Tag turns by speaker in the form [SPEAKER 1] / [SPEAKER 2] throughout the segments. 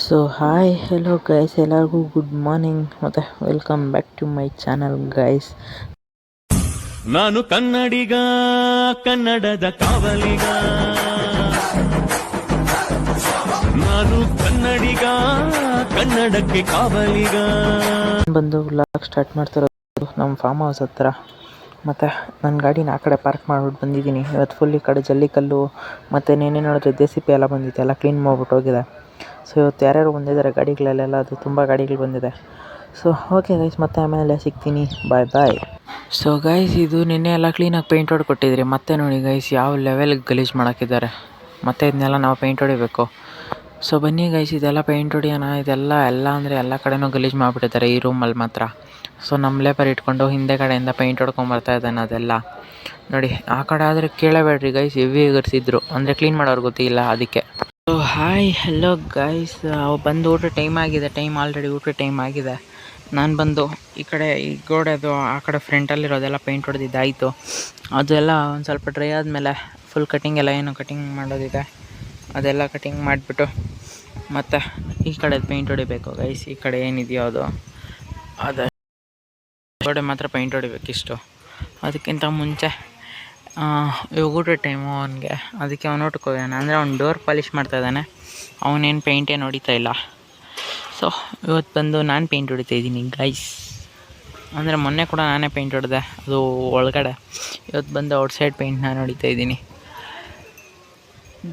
[SPEAKER 1] So hi hello guys, ಎಲ್ಲರಿಗೂ good morning ಮತ್ತು welcome back to my channel guys.
[SPEAKER 2] ನಾನು ಕನ್ನಡಿಗ, ಕನ್ನಡದ ಕಾವಲಿಗ. ನಾನು ಕನ್ನಡಿಗ, ಕನ್ನಡಕ್ಕೆ ಕಾವಲಿಗ.
[SPEAKER 1] ಬಂದು ವ್ಲಾಗ್ ಸ್ಟಾರ್ಟ್ ಮಾಡ್ತಿರೋದು ನಮ್ಮ ಫಾರ್ಮ್ ಹೌಸ್ ಹತ್ರ. ಮತ್ತು ನನ್ನ ಗಾಡಿನ ಆ ಕಡೆ ಪಾರ್ಕ್ ಮಾಡಿಬಿಟ್ಟು ಬಂದಿದ್ದೀನಿ. ಇವತ್ತು ಫುಲ್ ಈ ಕಡೆ ಜಲ್ಲಿಕಲ್ಲು ಮತ್ತು ನೆನ್ನೆ ನೋಡಿದ್ರೆ JCB ಎಲ್ಲ ಬಂದಿತ್ತು, ಎಲ್ಲ ಕ್ಲೀನ್ ಮಾಡ್ಬಿಟ್ಟು ಹೋಗಿದೆ. ಸೊ ಇವತ್ತು ಯಾರ್ಯಾರು ಬಂದಿದ್ದಾರೆ ಗಾಡಿಗಳಲ್ಲೆಲ್ಲ, ಅದು ತುಂಬ ಗಾಡಿಗಳು ಬಂದಿದೆ. ಸೊ ಓಕೆ ಗೈಸ್, ಮತ್ತೆ ಆಮೇಲೆ ಸಿಗ್ತೀನಿ, ಬಾಯ್ ಬಾಯ್. ಸೊ ಗೈಸ್, ಇದು ನಿನ್ನೆ ಎಲ್ಲ ಕ್ಲೀನಾಗಿ ಪೇಂಟ್ ಹೊಡ್ಕೊಟ್ಟಿದ್ರಿ. ಮತ್ತೆ ನೋಡಿ ಗೈಸ್, ಯಾವ ಲೆವೆಲ್ಗೆ ಗಲೀಜು ಮಾಡೋಕ್ಕಿದ್ದಾರೆ. ಮತ್ತೆ ಇದನ್ನೆಲ್ಲ ನಾವು ಪೇಂಟ್ ಹೊಡಿಬೇಕು. ಸೊ ಬನ್ನಿ ಗೈಸ್, ಇದೆಲ್ಲ ಪೇಂಟ್ ಹೊಡಿಯೋಣ. ಇದೆಲ್ಲ ಅಂದರೆ ಎಲ್ಲ ಕಡೆನೂ ಗಲೀಜು ಮಾಡಿಬಿಟ್ಟಿದ್ದಾರೆ ಈ ರೂಮಲ್ಲಿ ಮಾತ್ರ. ಸೊ ನಮ್ಮ ಲೇಬರ್ ಇಟ್ಕೊಂಡು ಹಿಂದೆ ಕಡೆಯಿಂದ ಪೇಂಟ್ ಹೊಡ್ಕೊಂಬರ್ತಾ ಇದ್ದಾನೆ. ಅದೆಲ್ಲ ನೋಡಿ, ಆ ಕಡೆ ಆದರೆ ಕೇಳಬೇಡ್ರಿ ಗೈಸ್, ಹೆವಿ ಎಗರ್ಸಿದ್ರು, ಅಂದರೆ ಕ್ಲೀನ್ ಮಾಡೋರು ಗೊತ್ತಿಲ್ಲ ಅದಕ್ಕೆ. ಸೊ ಹಾಯ್ ಹೆಲೋ ಗೈಸ್, ಬಂದು ಊಟ ಟೈಮ್ ಆಗಿದೆ. ಆಲ್ರೆಡಿ ಊಟ ಟೈಮ್ ಆಗಿದೆ. ನಾನು ಬಂದು ಈ ಕಡೆ ಈ ಗೋಡೆದು ಆ ಕಡೆ ಫ್ರಂಟಲ್ಲಿರೋದೆಲ್ಲ ಪೇಂಟ್ ಹೊಡೆದಿದ್ದಾಯಿತು. ಅದೆಲ್ಲ ಒಂದು ಸ್ವಲ್ಪ ಡ್ರೈ ಆದಮೇಲೆ ಫುಲ್ ಕಟಿಂಗ್ ಎಲ್ಲ ಏನು ಕಟಿಂಗ್ ಮಾಡೋದಿದೆ ಅದೆಲ್ಲ ಕಟಿಂಗ್ ಮಾಡಿಬಿಟ್ಟು ಮತ್ತು ಈ ಕಡೆ ಪೇಂಟ್ ಹೊಡಿಬೇಕು ಗೈಸ್. ಈ ಕಡೆ ಏನಿದೆಯೋ ಅದು ಗೋಡೆ ಮಾತ್ರ ಪೇಂಟ್ ಹೊಡಿಬೇಕಿಷ್ಟು. ಅದಕ್ಕಿಂತ ಮುಂಚೆ ಇವಾಗ ಊಟ ಟೈಮು ಅವನಿಗೆ, ಅದಕ್ಕೆ ಅವನು ಊಟಕ್ಕೆ ಹೋಗ್ಯಾನ. ಅಂದರೆ ಅವ್ನು ಡೋರ್ ಪಾಲಿಷ್ ಮಾಡ್ತಾಯಿದ್ದಾನೆ, ಅವನೇನು ಪೇಂಟೇನು ಹೊಡಿತಾ ಇಲ್ಲ. ಸೊ ಇವತ್ತು ಬಂದು ನಾನು ಪೇಂಟ್ ಹೊಡಿತಾಯಿದ್ದೀನಿ ಗೈಸ್. ಅಂದರೆ ಮೊನ್ನೆ ಕೂಡ ನಾನೇ ಪೇಂಟ್ ಹೊಡೆದೆ, ಅದು ಒಳಗಡೆ. ಇವತ್ತು ಬಂದು ಔಟ್ಸೈಡ್ ಪೇಂಟ್ ನಾನು ಹೊಡಿತಾಯಿದ್ದೀನಿ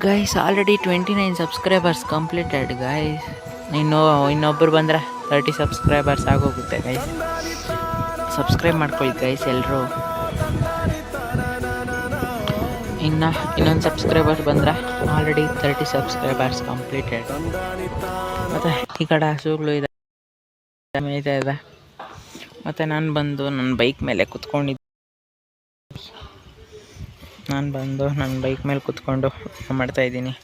[SPEAKER 1] guys. Already 29 subscribers completed guys. ಇನ್ನೊಬ್ಬರು ಬಂದರೆ 30 ಸಬ್ಸ್ಕ್ರೈಬರ್ಸ್ ಆಗೋಗುತ್ತೆ ಗೈಸ್. ಸಬ್ಸ್ಕ್ರೈಬ್ ಮಾಡ್ಕೊಳ್ಳಿ ಗೈಸ್ ಎಲ್ಲರೂ. ಇನ್ನೊಂದು ಸಬ್ಸ್ಕ್ರೈಬರ್ ಬಂದರೆ ಆಲ್ರೆಡಿ 30 ಸಬ್ಸ್ಕ್ರೈಬರ್ಸ್ ಕಂಪ್ಲೀಟೆಡ್. ಮತ್ತು ಈ ಕಡೆ ಹಸುಗಳು ಇದೆ, ಮೇಯ್ತಾ ಇದೆ. ಮತ್ತು ನಾನು ಬಂದು ನನ್ನ ಬೈಕ್ ಮೇಲೆ ಕುತ್ಕೊಂಡಿದ್ದೆ. ನನ್ನ ಬೈಕ್ ಮೇಲೆ ಕುತ್ಕೊಂಡು ಮಾಡ್ತಾಯಿದ್ದೀನಿ.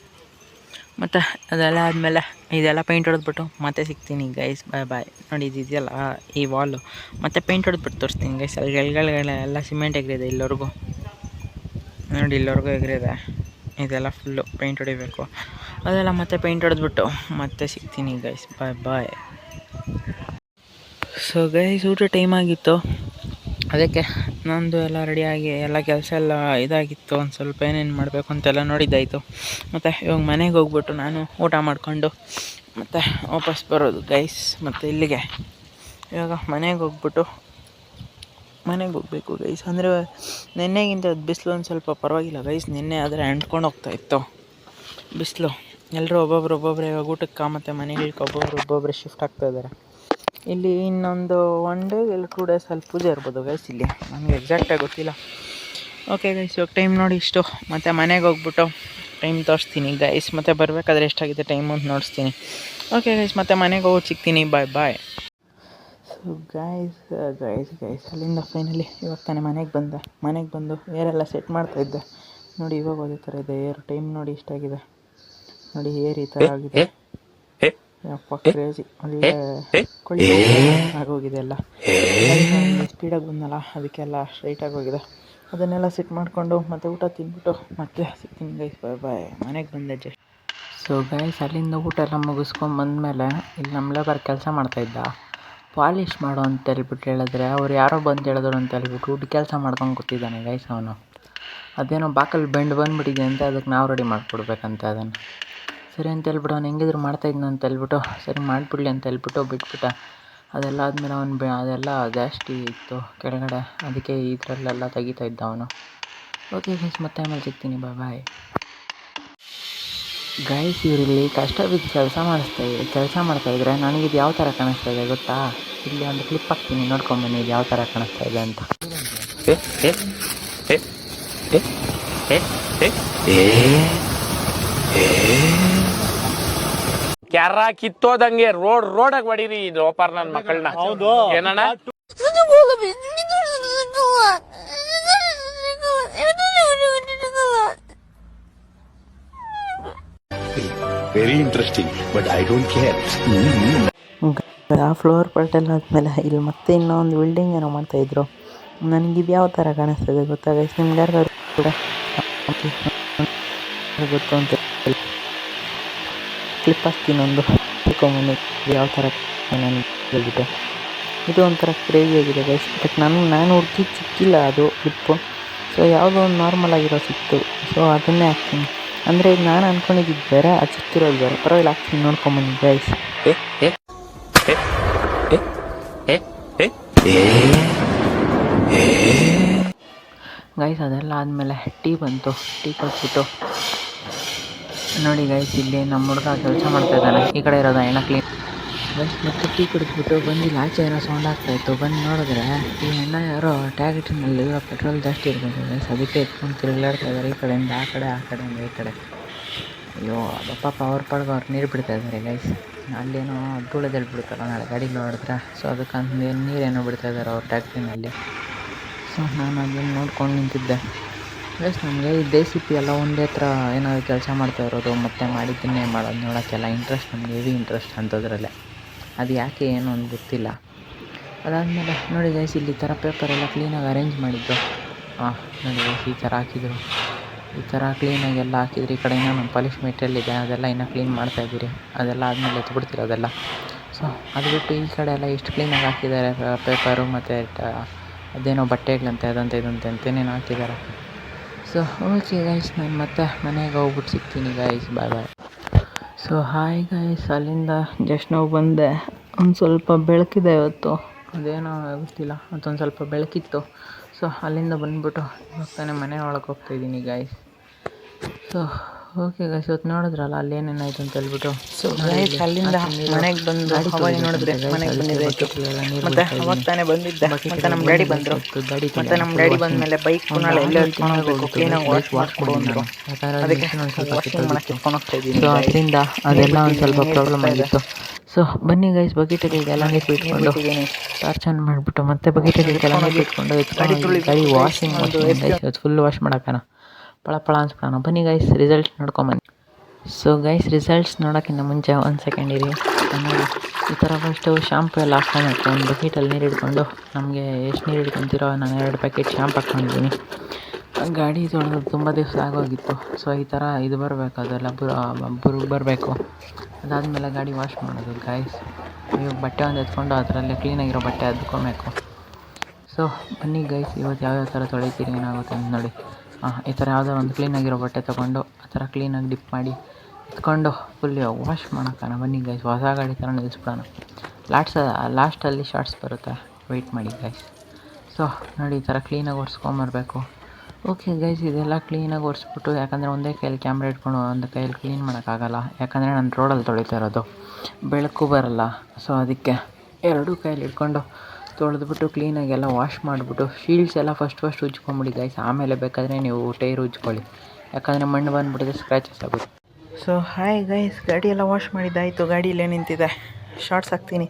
[SPEAKER 1] ಮತ್ತು ಅದೆಲ್ಲ ಆದಮೇಲೆ ಇದೆಲ್ಲ ಪೇಂಟ್ ಹೊಡೆದ್ಬಿಟ್ಟು ಮತ್ತೆ ಸಿಗ್ತೀನಿ ಗೈಸ್, ಬಾಯ್ ಬಾಯ್. ನೋಡಿ ಇದೆಯಲ್ಲ ಈ ವಾಲು, ಮತ್ತೆ ಪೇಂಟ್ ಹೊಡೆದ್ಬಿಟ್ಟು ತೋರಿಸ್ತೀನಿ ಗೈಸ್. ಅಲ್ಲಿ ಎಲ್ಲ ಸಿಮೆಂಟ್ ಎಗರಿದೆ ಇಲ್ಲವರೆಗೂ, ನೋಡಿ ಇಲ್ಲವರೆಗೂ ಎಗರಿದೆ. ಇದೆಲ್ಲ ಫುಲ್ಲು ಪೇಂಟ್ ಹೊಡಿಬೇಕು. ಅದೆಲ್ಲ ಮತ್ತೆ ಪೇಂಟ್ ಹೊಡೆದ್ಬಿಟ್ಟು ಮತ್ತೆ ಸಿಗ್ತೀನಿ ಗೈಸ್, ಬಾಯ್ ಬಾಯ್. ಸೊ ಗೈಸ್, ಊಟ ಟೈಮ್ ಆಗಿತ್ತು, ಅದಕ್ಕೆ ನಂದು ಎಲ್ಲ ರೆಡಿಯಾಗಿ ಎಲ್ಲ ಕೆಲಸ ಎಲ್ಲ ಇದಾಗಿತ್ತು. ಒಂದು ಸ್ವಲ್ಪ ಏನೇನು ಮಾಡಬೇಕು ಅಂತೆಲ್ಲ ನೋಡಿದ್ದಾಯಿತು. ಮತ್ತು ಇವಾಗ ಮನೆಗೆ ಹೋಗ್ಬಿಟ್ಟು ನಾನು ಊಟ ಮಾಡಿಕೊಂಡು ಮತ್ತು ವಾಪಸ್ ಬರೋದು ಗೈಸ್. ಮತ್ತು ಇಲ್ಲಿಗೆ ಇವಾಗ ಮನೆಗೆ ಹೋಗಬೇಕು ಗೈಸ್. ಅಂದರೆ ನಿನ್ನೆಗಿಂತ ಬಿಸಿಲು ಒಂದು ಸ್ವಲ್ಪ ಪರವಾಗಿಲ್ಲ ಗೈಸ್. ನಿನ್ನೆ ಆದರೆ ಅಂಟ್ಕೊಂಡು ಹೋಗ್ತಾಯಿತ್ತು ಬಿಸಿಲು. ಎಲ್ಲರೂ ಒಬ್ಬೊಬ್ಬರೇ ಇವಾಗ ಊಟಕ್ಕೆ ಮತ್ತು ಮನೆಗಳಿಗೆ ಒಬ್ಬೊಬ್ಬರೇ ಶಿಫ್ಟ್ ಆಗ್ತಾಯಿದ್ದಾರೆ. ಇಲ್ಲಿ ಇನ್ನೊಂದು 1 ಡೇ ಇಲ್ಲ 2 ಡೇಸ್ ಅಲ್ಲಿ ಪೂಜೆ ಇರ್ಬೋದು ಗೈಸ್ ಇಲ್ಲಿ, ನನಗೆ ಎಕ್ಸಾಕ್ಟಾಗಿ ಗೊತ್ತಿಲ್ಲ. ಓಕೆ ಗೈಸ್, ಇವಾಗ ಟೈಮ್ ನೋಡಿ ಇಷ್ಟು. ಮತ್ತು ಮನೆಗೆ ಹೋಗ್ಬಿಟ್ಟು ಟೈಮ್ ತೋರಿಸ್ತೀನಿ ಗೈಸ್. ಮತ್ತು ಬರಬೇಕಾದ್ರೆ ಎಷ್ಟಾಗಿದೆ ಟೈಮು ಅಂತ ನೋಡಿಸ್ತೀನಿ. ಓಕೆ ಗೈಸ್, ಮತ್ತು ಮನೆಗೆ ಹೋಗಿ ಸಿಗ್ತೀನಿ, ಬಾಯ್ ಬಾಯ್. ಸೊ ಗೈಸ್ ಅಲ್ಲಿಂದ ಫೈನಲಿ ಇವಾಗ ತಾನೇ ಮನೆಗೆ ಬಂದು ಏರೆಲ್ಲ ಸೆಟ್ ಮಾಡ್ತಾಯಿದ್ದೆ. ನೋಡಿ ಇವಾಗ ಅದೇ ಥರ ಇದೆ ಏರ್. ಟೈಮ್ ನೋಡಿ ಇಷ್ಟಾಗಿದೆ, ನೋಡಿ ಏರ್ ಈ ಥರ ಆಗಿದೆ. ಯಪ್ಪ ಕ್ರೇಜಿ, ಒಳ್ಳೆ ಕೊಳ್ಳಿ ಆಗೋಗಿದೆ ಎಲ್ಲ. ಸ್ಪೀಡಾಗಿ ಬಂದಲ್ಲ, ಅದಕ್ಕೆಲ್ಲ ಸ್ಟ್ರೈಟಾಗಿ ಹೋಗಿದೆ. ಅದನ್ನೆಲ್ಲ ಸೆಟ್ ಮಾಡಿಕೊಂಡು ಮತ್ತು ಊಟ ತಿಂದ್ಬಿಟ್ಟು ಮತ್ತೆ ಸಿಗ್ತೀನಿ ಗೈಸ್, ಬಾಯ್ ಬಾಯ್. ಮನೆಗೆ ಬಂದೆ ಜಸ್ಟ್. ಸೊ ಗೈಸ್, ಅಲ್ಲಿಂದ ಊಟ ಎಲ್ಲ ಮುಗಿಸ್ಕೊಂಬಂದ್ಮೇಲೆ ಇಲ್ಲಿ ನಮ್ಮ ಲೇಬರ್ ಕೆಲಸ ಮಾಡ್ತಾಯಿದ್ದ. ಪಾಲಿಷ್ ಮಾಡು ಅಂತ ಹೇಳ್ಬಿಟ್ಟು ಹೇಳಿದ್ರೆ ಅವ್ರು ಯಾರೋ ಬಂದು ಹೇಳಿದ್ರು ಅಂತ ಹೇಳ್ಬಿಟ್ಟು ಕೆಲಸ ಮಾಡ್ಕೊಂಡು ಕೂತಿದ್ದಾನೆ ಗೈಸ್ ಅವನು. ಅದೇನೋ ಬಾಕಲ್ಲಿ ಬಂದುಬಿಟ್ಟಿದೆ ಅಂತ, ಅದಕ್ಕೆ ನಾವು ರೆಡಿ ಮಾಡಿಕೊಡ್ಬೇಕಂತ ಅದನ್ನು. ಸರಿ ಅಂತ ಹೇಳ್ಬಿಟ್ಟು ಅವ್ನು ಹೆಂಗಿದ್ರು ಮಾಡ್ತಾಯಿದ್ನ ಅಂತ ಹೇಳ್ಬಿಟ್ಟು ಸರಿ ಮಾಡಿಬಿಡ್ಲಿ ಅಂತ ಹೇಳ್ಬಿಟ್ಟು ಬಿಟ್ಬಿಟ್ಟ. ಅದೆಲ್ಲ ಆದಮೇಲೆ ಅದೆಲ್ಲ ಜಾಸ್ತಿ ಇತ್ತು ಕೆಳಗಡೆ, ಅದಕ್ಕೆ ಇದರಲ್ಲೆಲ್ಲ ತೆಗಿತಾ ಇದ್ದ ಅವನು. ಓಕೆ ಗೈಸ್, ಮತ್ತೆ ಆಮೇಲೆ ಸಿಗ್ತೀನಿ, ಬಾಯ್ ಬಾಯ್. ಗೈಸ್, ಇವರಿಲ್ಲಿ ಕಷ್ಟ ಬಿದ್ದು ಕೆಲಸ ಮಾಡ್ತಾಯಿದ್ರೆ ನನಗಿದು ಯಾವ ಥರ ಕಾಣಿಸ್ತಾ ಇದೆ ಗೊತ್ತಾ? ಇಲ್ಲಿ ಒಂದು ಕ್ಲಿಪ್ ಹಾಕ್ತೀನಿ, ನೋಡ್ಕೊಂಬನ್ನಿ ಇದು ಯಾವ ಥರ ಕಾಣಿಸ್ತಾ ಇದೆ ಅಂತ.
[SPEAKER 3] ಕ್ಯಾರ ಕಿತ್ತೋದಂಗೆ ರೋಡಾಗ ಹೊಡೀರಿ ಲೋಪಾರ್ ನನ್ನ ಮಕ್ಕಳನ್ನ. ಏನಣ್ಣ
[SPEAKER 4] very interesting, but I don't care.
[SPEAKER 1] ಆ ಫ್ಲೋರ್ ಪಾರ್ಟೆಲ್ಲ ಆದಮೇಲೆ ಇಲ್ಲಿ ಮತ್ತೆ ಇನ್ನೊಂದು ಬಿಲ್ಡಿಂಗ್ ಏನೋ ಮಾಡ್ತಾಯಿದ್ರು. ನನಗಿದು ಯಾವ ಥರ ಕಾಣಿಸ್ತದೆ ಗೊತ್ತಾಗೈತೆ ನಿಮ್ಗೆ? ಯಾರಿಗಾದ್ರು ಕೂಡ ಗೊತ್ತು ಅಂತ ಕ್ಲಿಪ್ ಹಾಕ್ತೀನಿ ಒಂದು ತಿಳ್ಕೊಂಬನ್ನಿ ಯಾವ ಥರ ನಾನು ಹೇಳ್ಬಿಟ್ಟು. ಇದು ಒಂಥರ ಕ್ರೇಜಿ ಆಗಿದೆ ಗೈಸ್. ಬಟ್ ನಾನು ಹುಡುಕಿ ಸಿಕ್ಕಿಲ್ಲ ಅದು ಕ್ಲಿಪ್ಪು. ಸೊ ಯಾವುದೋ ಒಂದು ನಾರ್ಮಲ್ ಆಗಿರೋ ಸಿಕ್ತು. ಸೊ ಅದನ್ನೇ ಹಾಕ್ತೀನಿ. ಅಂದರೆ ಈಗ ನಾನು ಅಂದ್ಕೊಂಡಿದ್ದು ಬೇರೆ, ಅದು ಸಿಕ್ತಿರೋದು ಬೇರೆ. ಪರವಾಗಿಲ್ಲ, ಹಾಕ್ತೀನಿ, ನೋಡ್ಕೊಂಬನ್ನಿ ಗೈಸ್. ಗೈಸ್ ಅದೆಲ್ಲ ಆದಮೇಲೆ ಟೀ ಬಂತು. ಟೀ ಕೊಟ್ಬಿಟ್ಟು ನೋಡಿ ಗೈಸ್, ಇಲ್ಲಿ ನಮ್ಮ ಹುಡುಗ ಕೆಲಸ ಮಾಡ್ತಾಯಿದ್ದಾನೆ. ಈ ಕಡೆ ಇರೋದು ಹೆಣ ಕ್ಲೀನ್. ಗೈಸ್ ಮತ್ತೆ ಟೀ ಕುಡಿದ್ಬಿಟ್ಟು ಬಂದಿಲ್ಲ, ಆಚೆ ಏನೋ ಸೌಂಡ್ ಆಗ್ತಾಯಿತ್ತು. ಬಂದು ನೋಡಿದ್ರೆ ಈ ಹೆಣ್ಣ ಯಾರೋ ಟ್ಯಾಗೆಟಿನಲ್ಲಿ ಪೆಟ್ರೋಲ್ ಜಾಸ್ತಿ ಇರ್ಬೋದು ಗೈಸ್. ಅದಕ್ಕೆ ಎತ್ಕೊಂಡು ತಿರುಗಾಡ್ತಾ ಇದ್ದಾರೆ ಈ ಕಡೆಯಿಂದ ಆ ಕಡೆ, ಆ ಕಡೆಯಿಂದ ಈ ಕಡೆ. ಅಯ್ಯೋ ಅದು ಪಾಪ ಅವ್ರ ಪಾಡ್ಗೆ ಅವ್ರು ನೀರು ಬಿಡ್ತಾ ಇದ್ದಾರೆ ಗೈಸ್. ಅಲ್ಲೇನೋ ಧೂಳದೆಳ್ಬಿಡುತ್ತಲ್ಲ ನಾಳೆ ಗಾಡಿಗಳು ಹೊಡೆದ್ರೆ. ಸೊ ಅದಕ್ಕಂದು ನೀರೇನೋ ಬಿಡ್ತಾ ಇದ್ದಾರೆ ಅವ್ರ ಟ್ಯಾಕ್ಟ್ರಿನಲ್ಲಿ. ಸೊ ನಾನು ಅದನ್ನು ನೋಡ್ಕೊಂಡು ನಿಂತಿದ್ದೆ ಗೈಸ್. ನಮಗೆ ಈ JCB ಎಲ್ಲ ಒಂದೇ ಹತ್ರ ಏನಾದರೂ ಕೆಲಸ ಮಾಡ್ತಾ ಇರೋದು ಮತ್ತು ಮಾಡಿದ್ದನ್ನೇ ಮಾಡೋದು ನೋಡೋಕ್ಕೆಲ್ಲ ಇಂಟ್ರೆಸ್ಟ್, ನಮಗೆ ಹೆವಿ ಇಂಟ್ರೆಸ್ಟ್ ಅಂಥದ್ರಲ್ಲೇ. ಅದು ಯಾಕೆ ಏನು ಅಂತ ಗೊತ್ತಿಲ್ಲ. ಅದಾದಮೇಲೆ ನೋಡಿ ಗೈಸ್, ಇಲ್ಲಿ ಈ ಥರ ಪೇಪರೆಲ್ಲ ಕ್ಲೀನಾಗಿ ಅರೇಂಜ್ ಮಾಡಿದ್ದು. ನೋಡಿ ಗೈಸ್, ಈ ಥರ ಹಾಕಿದ್ರು. ಈ ಥರ ಕ್ಲೀನಾಗಿ ಎಲ್ಲ ಹಾಕಿದ್ರು. ಈ ಕಡೆ ಇನ್ನೂ ನಮ್ಮ ಪಾಲಿಶ್ ಮೆಟೀರಿಯಲ್ ಇದೆ, ಅದೆಲ್ಲ ಇನ್ನೂ ಕ್ಲೀನ್ ಮಾಡ್ತಾಯಿದ್ದೀರಿ. ಅದೆಲ್ಲ ಆದಮೇಲೆ ಎತ್ಬಿಡ್ತೀರ ಅದೆಲ್ಲ. ಸೊ ಅದು ಬಿಟ್ಟು ಈ ಕಡೆ ಎಲ್ಲ ಎಷ್ಟು ಕ್ಲೀನಾಗಿ ಹಾಕಿದ್ದಾರೆ ಪೇಪರು ಮತ್ತು ಅದೇನೋ ಬಟ್ಟೆಗಳಂತೆ ಅದಂತೆ ಇದಂತೆ ಅಂತೇನೇನು ಹಾಕಿದ್ದಾರೆ. ಸೊ ಓಕೆ ಗೈಸ್, ನಾನು ಮತ್ತೆ ಮನೆಗೆ ಹೋಗ್ಬಿಟ್ಟು ಸಿಗ್ತೀನಿ ಗೈಸ್. ಬಾಯ್ ಬಾಯ್. ಸೊ ಹಾಯ್ ಗೈಸ್, ಅಲ್ಲಿಂದ ಜಸ್ಟ್ ನಾವು ಬಂದೆ. ಒಂದು ಸ್ವಲ್ಪ ಬೆಳಕಿದೆ ಇವತ್ತು, ಅದೇನೋ ಗೊತ್ತಿಲ್ಲ, ಮತ್ತೊಂದು ಸ್ವಲ್ಪ ಬೆಳಕಿತ್ತು. ಸೊ ಅಲ್ಲಿಂದ ಬಂದುಬಿಟ್ಟು ಇವಾಗ ಮನೆ ಒಳಗೆ ಹೋಗ್ತಾಯಿದ್ದೀನಿ ಗೈಸ್. ಸೊ ಓಕೆ ಗೈಸ್, ಇವತ್ತು ನೋಡಿದ್ರಲ್ಲ ಅಲ್ಲಿ ಏನೇನಾಯಿತು ಅಂತ ಹೇಳ್ಬಿಟ್ಟು. ಸೊ ಗೈಸ್ ಅಲ್ಲಿಂದ ಮನೆಗೆ ಬಂದು ಅವಾಗ ನೋಡಿದ್ರೆ ಮನೆಗೆ ಬಂದಿದೆ ಮತ್ತು ಅವಾಗ ತಾನೇ ಬಂದಿದ್ದೆ. ಮತ್ತು ನಮ್ಮ ಡ್ಯಾಡಿ ಬಂದರು. ಮತ್ತು ನಮ್ಮ ಡ್ಯಾಡಿ ಬಂದಮೇಲೆ ಬೈಕ್ ಪುನಃ ಎಲ್ಲ ಎತ್ಕೊಂಡು ಕ್ಲೀನಾಗಿ ವಾಶ್ ಮಾಡಿಸ್ಕೊಡು ಅಂದರು. ಅದಕ್ಕೆ ವಾಷಿಂಗ್ ಮಾಡೋಕ್ಕೆ ಎತ್ಕೊಂಡು ಹೋಗ್ತಾಯಿದ್ದೀನಿ. ಸೊ ಅದರಿಂದ ಅದೆಲ್ಲ ಒಂದು ಸ್ವಲ್ಪ ಪ್ರಾಬ್ಲಮ್ ಆಗಿತ್ತು. ಸೊ ಬನ್ನಿ ಗೈಸ್, ಬಕೆಟಲ್ಲಿಗೆಲ್ಲ ನೀರು ಬಿಟ್ಕೊಂಡು ಟಾರ್ಚ್ ಆನ್ ಮಾಡಿಬಿಟ್ಟು ಮತ್ತೆ ಬಕೆಟಲ್ಲಿಗೆಲ್ಲ ನೀರು ಬಿಟ್ಕೊಂಡು ಗಾಡಿ ವಾಷಿಂಗ್ ಇವತ್ತು ಫುಲ್ ವಾಶ್ ಮಾಡೋಕ್ಕನ ಪಳ ಅನ್ಸ್ಬಿಡೋಣ. ಬನ್ನಿ ಗೈಸ್, ರಿಸಲ್ಟ್ಸ್ ನೋಡ್ಕೊಂಬನ್ನಿ. ಸೊ ಗೈಸ್, ರಿಸಲ್ಟ್ಸ್ ನೋಡೋಕ್ಕಿಂತ ಮುಂಚೆ ಒಂದು ಸೆಕೆಂಡ್ ಇರಿ. ನೋಡಿ ಈ ಥರ ಫಸ್ಟು ಶಾಂಪು ಎಲ್ಲ ಹಾಕ್ಕೊಬೇಕು. ಒಂದು ಬಕೆಟಲ್ಲಿ ನೀರು ಹಿಡ್ಕೊಂಡು, ನಮಗೆ ಎಷ್ಟು ನೀರು ಹಿಡ್ಕೊತೀರೋ ನಾನು 2 ಪ್ಯಾಕೆಟ್ ಶಾಂಪು ಹಾಕ್ಕೊಂಡಿದ್ದೀನಿ. ಗಾಡಿ ತೊಳೆದು ತುಂಬ ದಿವಸ ಆಗೋಗಿತ್ತು. ಸೊ ಈ ಥರ ಇದು ಬರಬೇಕು, ಅದೆಲ್ಲ ಬುರುಗು ಬರಬೇಕು. ಅದಾದಮೇಲೆ ಗಾಡಿ ವಾಶ್ ಮಾಡೋದು ಗೈಸ್. ಇವಾಗ ಬಟ್ಟೆ ಒಂದು ಎತ್ಕೊಂಡು ಅದರಲ್ಲೇ ಕ್ಲೀನಾಗಿರೋ ಬಟ್ಟೆ ಅದ್ಕೊಬೇಕು. ಸೊ ಬನ್ನಿ ಗೈಸ್, ಇವತ್ತು ಯಾವ್ಯಾವ ಥರ ತೊಳಿತೀರಿ ಏನಾಗುತ್ತೆ ಅಂತ ನೋಡಿ. ಈ ಥರ ಯಾವುದೋ ಒಂದು ಕ್ಲೀನಾಗಿರೋ ಬಟ್ಟೆ ತೊಗೊಂಡು ಆ ಥರ ಕ್ಲೀನಾಗಿ ಡಿಪ್ ಮಾಡಿ ಎತ್ಕೊಂಡು ಫುಲ್ ವಾಶ್ ಮಾಡೋಕ್ಕನ. ಬನ್ನಿ ಗೈಸ್, ಹೊಸ ಗಾಡಿ ಥರ ನಿಲ್ಲಿಸ್ಬಿಡೋಣ. ಲಾಸ್ಟಲ್ಲಿ ಶಾರ್ಟ್ಸ್ ಬರುತ್ತೆ, ವೆಯ್ಟ್ ಮಾಡಿ ಗೈಸ್. ಸೊ ನೋಡಿ ಈ ಥರ ಕ್ಲೀನಾಗಿ ಒರೆಸ್ಕೊಂಬರ್ಬೇಕು. ಓಕೆ ಗೈಸ್, ಇದೆಲ್ಲ ಕ್ಲೀನಾಗಿ ಒರೆಸ್ಬಿಟ್ಟು, ಯಾಕಂದರೆ ಒಂದೇ ಕೈಯಲ್ಲಿ ಕ್ಯಾಮ್ರಾ ಇಟ್ಕೊಂಡು ಒಂದು ಕೈಯಲ್ಲಿ ಕ್ಲೀನ್ ಮಾಡೋಕ್ಕಾಗಲ್ಲ. ಯಾಕಂದರೆ ನಾನು ರೋಡಲ್ಲಿ ತೊಳಿತಾ ಇರೋದು, ಬೆಳಕು ಬರೋಲ್ಲ. ಸೊ ಅದಕ್ಕೆ 2 ಕೈಯಲ್ಲಿ ಇಟ್ಕೊಂಡು ತೊಳೆದ್ಬಿಟ್ಟು ಕ್ಲೀನಾಗಿ ಎಲ್ಲ ವಾಶ್ ಮಾಡಿಬಿಟ್ಟು ಶೀಲ್ಡ್ಸ್ ಎಲ್ಲ ಫಸ್ಟ್ ಉಜ್ಕೊಂಬಿಡಿ ಗೈಸ್. ಆಮೇಲೆ ಬೇಕಾದರೆ ನೀವು ಟೈರ್ ಉಜ್ಕೊಳ್ಳಿ, ಯಾಕಂದರೆ ಮಣ್ಣು ಬಂದುಬಿಟ್ಟಿದೆ, ಸ್ಕ್ರ್ಯಾಚಸ್ ಆಗುತ್ತೆ. ಸೊ ಹಾಯ್ ಗೈಸ್, ಗಾಡಿ ಎಲ್ಲ ವಾಶ್ ಮಾಡಿದ್ದಾಯಿತು. ಗಾಡಿಯಲ್ಲೇ ನಿಂತಿದೆ, ಶಾರ್ಟ್ಸ್ ಹಾಕ್ತೀನಿ.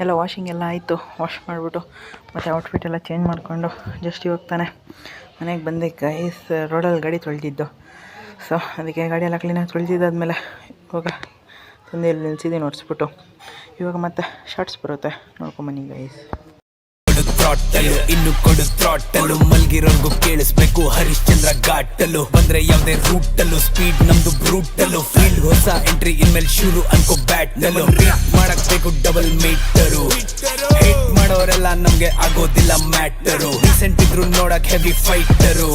[SPEAKER 1] ಎಲ್ಲ ವಾಷಿಂಗ್ ಎಲ್ಲ ಆಯಿತು. ವಾಶ್ ಮಾಡಿಬಿಟ್ಟು ಮತ್ತು ಔಟ್ಫಿಟ್ ಎಲ್ಲ ಚೇಂಜ್ ಮಾಡಿಕೊಂಡು ಜಸ್ಟ್ ಇವಾಗ ತಾನೆ ಮನೆಗೆ ಬಂದೆ ಗೈಸ್. ರೋಡಲ್ಲಿ ಗಾಡಿ ತೊಳೆದಿದ್ದು. ಸೊ ಅದಕ್ಕೆ ಗಾಡಿ ಎಲ್ಲ ಕ್ಲೀನಾಗಿ ತೊಳೆದಿದ್ದಾದ್ಮೇಲೆ ಇವಾಗ ತಂದೆ ಇಲ್ಲಿ ನಿಲ್ಸಿದ್ದೀನಿ ಒರೆಸ್ಬಿಟ್ಟು. ಇವಾಗ ಮತ್ತೆ ಶಾರ್ಟ್ಸ್ ಬರುತ್ತೆ, ನೋಡ್ಕೊಂಬನ್ನಿ ಗೈಸ್.
[SPEAKER 5] ಇನ್ನು ಕೊಡು ಥ್ರಾಟಲ್ಲು, ಮಲ್ಗಿರೋರ್ಗು ಕೇಳಿಸ್ಬೇಕು ಹರಿಶ್ಚಂದ್ರ ಘಾಟಲ್ಲು. ಬಂದ್ರೆ ಯಾವ್ದೇ ರೂಟಲ್ಲು, ಸ್ಪೀಡ್ ನಮ್ದು ಬ್ರೂಟಲ್ಲು. ಫೀಲ್ಡ್ ಹೊಸ ಎಂಟ್ರಿ, ಇನ್ಮೇಲೆ ಶುರು ಅನ್ಕೋ ಬ್ಯಾಟಲ್ಲು. ರೀಟ್ ಮಾಡಕ್ ಬೇಕು ಡಬಲ್ ಮೀಟರು, ಹೇಟ್ ಮಾಡೋರೆಲ್ಲ ನಮ್ಗೆ ಆಗೋದಿಲ್ಲ ಮ್ಯಾಟರು. ರೀಸೆಂಟ್ ಇದ್ರು ನೋಡಕ್ ಹೆವಿ ಫೈಟರು,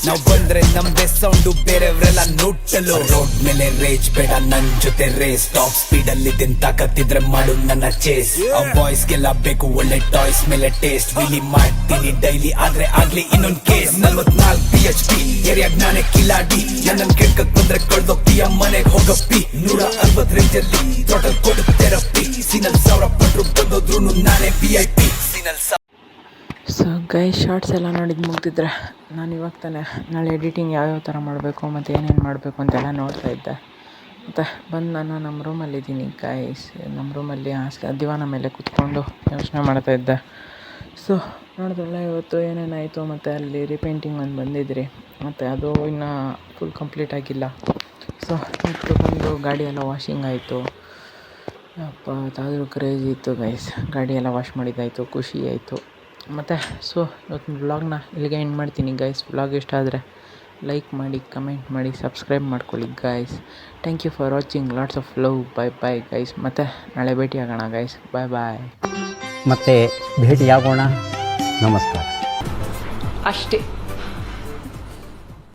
[SPEAKER 5] ನಾವ್ ಬಂದ್ರೆ ನಮ್ದೇ ಸೌಂಡು, ಬೇರೆಯವರೆಲ್ಲ ನೋಟಲ್ಲು. ರೋಡ್ ಮೇಲೆ ರೇಜ್ ಬೇಡ, ನನ್ ಜೊತೆ ರೇಸ್. ಟಾಪ್ ಸ್ಪೀಡ್ ಅಲ್ಲಿ ತಾಕತ್ತಿದ್ರೆ ಮಾಡು ನನ್ನ ಚೇಸ್. ಆ ಬಾಯ್ಸ್ ಗೆಲ್ಲ ಬೇಕು ಒಳ್ಳೆ ಟಾಯ್ಸ್ ಮೇಲೆ ಟೇಸ್ಟ್. ವಿಲಿ ಮಾಡ್ತೀನಿ ಡೈಲಿ, ಆದ್ರೆ ಆಗ್ಲಿ ಇನ್ನೊಂದ್ ಕೇಸ್. 44 PhD ಏರಿಯಾಗ್ ನಾನೇ ಕಿಲಾಡಿ. ನನ್ನ ಕೆಡ್ಕಕ್ ಬಂದ್ರೆ ಕಳ್ದೋಗ್ತೀಯ ಮನೆಗ್ ಹೋಗಪ್ಪಿ. 160 ರೇಂಜಲ್ಲಿ ಟೋಟಲ್ ಕೊಡು ಥೆರಪಿ. ಸಿನಲ್ 1000 ಪಟ್ರು ಬಂದೋದ್ರು ನಾನೇ VIP.
[SPEAKER 1] ಸೊ ಗೈಸ್, ಶಾರ್ಟ್ಸ್ ಎಲ್ಲ ನೋಡಿದ್ದು ಮುಗ್ದಿದ್ರೆ ನಾನು ಇವಾಗ ತಾನೆ ನಾಳೆ ಎಡಿಟಿಂಗ್ ಯಾವ್ಯಾವ ಥರ ಮಾಡಬೇಕು ಮತ್ತು ಏನೇನು ಮಾಡಬೇಕು ಅಂತೆಲ್ಲ ನೋಡ್ತಾ ಇದ್ದೆ. ಮತ್ತು ಬಂದು ನಾನು ನಮ್ಮ ರೂಮಲ್ಲಿದ್ದೀನಿ ಗೈಸ್. ನಮ್ಮ ರೂಮಲ್ಲಿ ದಿವಾನ ಮೇಲೆ ಕೂತ್ಕೊಂಡು ಯೋಚನೆ ಮಾಡ್ತಾಯಿದ್ದೆ. ಸೊ ನೋಡಿದ್ರಲ್ಲ ಇವತ್ತು ಏನೇನಾಯಿತು. ಮತ್ತು ಅಲ್ಲಿ ರೀಪೇಂಟಿಂಗ್ ಒಂದು ಬಂದಿದ್ರಿ, ಮತ್ತು ಅದು ಇನ್ನೂ ಫುಲ್ ಕಂಪ್ಲೀಟ್ ಆಗಿಲ್ಲ. ಸೊ ನೆಕ್ಸ್ಟ್ ಬಂದು ಗಾಡಿ ಎಲ್ಲ ವಾಷಿಂಗ್ ಆಯಿತು. ಅಪ್ಪ ಅದಾದರೂ ಕ್ರೇಜಿ ಇತ್ತು ಗೈಸ್. ಗಾಡಿ ಎಲ್ಲ ವಾಶ್ ಮಾಡಿದ್ದಾಯಿತು, ಖುಷಿ ಆಯಿತು. ಮತ್ತು ಸೊ ಇವತ್ತು ವ್ಲಾಗ್ನ ಇಲ್ಲಿಗೆ ಎಂಡ್ ಮಾಡ್ತೀನಿ ಗೈಸ್. ವ್ಲಾಗ್ ಇಷ್ಟ ಆದರೆ ಲೈಕ್ ಮಾಡಿ, ಕಮೆಂಟ್ ಮಾಡಿ, ಸಬ್ಸ್ಕ್ರೈಬ್ ಮಾಡ್ಕೊಳ್ಳಿ guys. Thank you for watching. Lots of love. Bye guys. ಮತ್ತೆ ನಾಳೆ ಭೇಟಿಯಾಗೋಣ ಗೈಸ್. ಬಾಯ್.
[SPEAKER 6] ಮತ್ತೆ ಭೇಟಿಯಾಗೋಣ. ನಮಸ್ಕಾರ.
[SPEAKER 1] ಅಷ್ಟೇ.